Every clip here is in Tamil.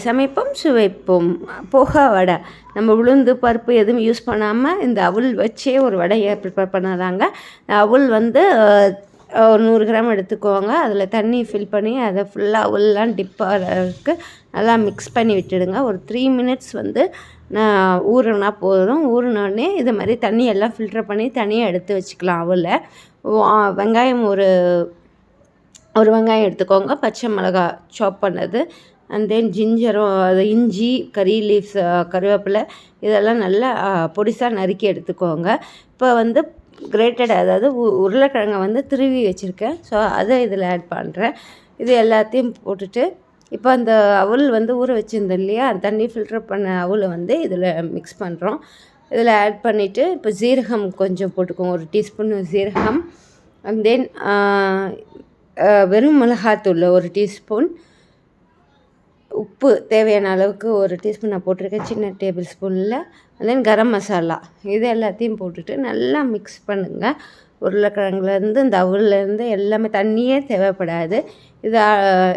சமைப்போம் சுவைப்போம் போகா வடை. நம்ம உளுந்து பருப்பு எதுவும் யூஸ் பண்ணாமல் இந்த அவுல் வச்சே ஒரு வடையை ப்ரிப்பேர் பண்ணாதாங்க. அவுல் வந்து ஒரு 100 கிராம் எடுத்துக்கோங்க. அதில் தண்ணி ஃபில் பண்ணி அதை ஃபுல்லாக அவுல்லாம் டிப் ஆகிறதுக்கு நல்லா மிக்ஸ் பண்ணி விட்டுடுங்க. ஒரு 3 மினிட்ஸ் வந்து ஊறினா போதும். ஊறினோடனே இது மாதிரி தண்ணியெல்லாம் ஃபில்டர் பண்ணி தனியாக எடுத்து வச்சுக்கலாம். அவுலை வெங்காயம் ஒரு வெங்காயம் எடுத்துக்கோங்க. பச்சை மிளகா சாப் பண்ணது, அண்ட் தென் ஜிஞ்சரும் அது இஞ்சி, கறி லீவ்ஸ், கருவேப்பிலை இதெல்லாம் நல்லா பொடிசாக நறுக்கி எடுத்துக்கோங்க. இப்போ வந்து கிரேட்டட் அதாவது உருளைக்கிழங்கை வந்து திருவி வச்சுருக்கேன். ஸோ அதை இதில் ஆட் பண்ணுறேன். இது எல்லாத்தையும் போட்டுட்டு இப்போ அந்த அவுல் வந்து ஊற வச்சுருந்தேன் இல்லையா, தண்ணி ஃபில்டர் பண்ண அவுலை வந்து இதில் மிக்ஸ் பண்ணுறோம். இதில் ஆட் பண்ணிவிட்டு இப்போ ஜீரகம் கொஞ்சம் போட்டுக்கோங்க, 1 டீஸ்பூன் ஜீரகம். அண்ட் தென் வெறும் மிளகாத்தூள் 1 டீஸ்பூன், உப்பு தேவையான அளவுக்கு 1 டீஸ்பூன் நான் போட்டிருக்கேன் சின்ன டேபிள் ஸ்பூனில். அண்ட் தென் கரம் மசாலா இது எல்லாத்தையும் போட்டுட்டு நல்லா மிக்ஸ் பண்ணுங்கள். உருளைக்கிழங்குலேருந்து இந்த அவுல்லேருந்து எல்லாமே தண்ணியே தேவைப்படாது.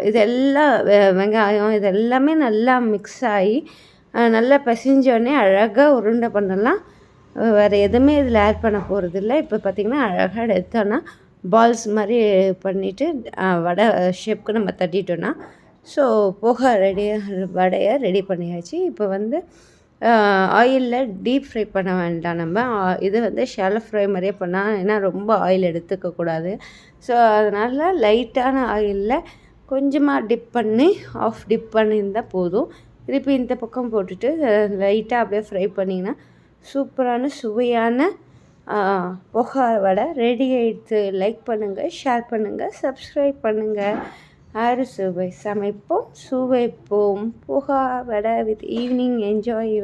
இதெல்லாம் வெங்காயம் இது எல்லாமே நல்லா மிக்ஸ் ஆகி நல்லா பிசைஞ்சோடனே அழகாக உருண்டை பண்ணலாம். வேறு எதுவுமே இதில் ஆட் பண்ண போகிறதில்ல. இப்போ பார்த்திங்கன்னா அழகாக எடுத்தோன்னா பால்ஸ் மாதிரி பண்ணிவிட்டு வடை ஷேப்புக்கு நம்ம தட்டிட்டோன்னா ஸோ போக வடையை ரெடி பண்ணியாச்சு. இப்போ வந்து ஆயிலில் டீப் ஃப்ரை பண்ண வேண்டாம். நம்ம இது வந்து ஷாலோ ஃப்ரை மாதிரியே பண்ணால், ஏன்னா ரொம்ப ஆயில் எடுத்துக்கக்கூடாது. ஸோ அதனால் லைட்டான ஆயிலில் கொஞ்சமாக டிப் பண்ணியிருந்தால் போதும். திருப்பி இந்த பக்கம் போட்டுட்டு லைட்டாக அப்படியே ஃப்ரை பண்ணிங்கன்னா சூப்பரான சுவையான போகா வடை ரெடி ஆகிடுது. லைக் பண்ணுங்கள், ஷேர் பண்ணுங்கள், சப்ஸ்கிரைப் பண்ணுங்கள். சுவை சமைப்போம் சுவைப்போம். போகா வடை வித் ஈவினிங் என்ஜாய்.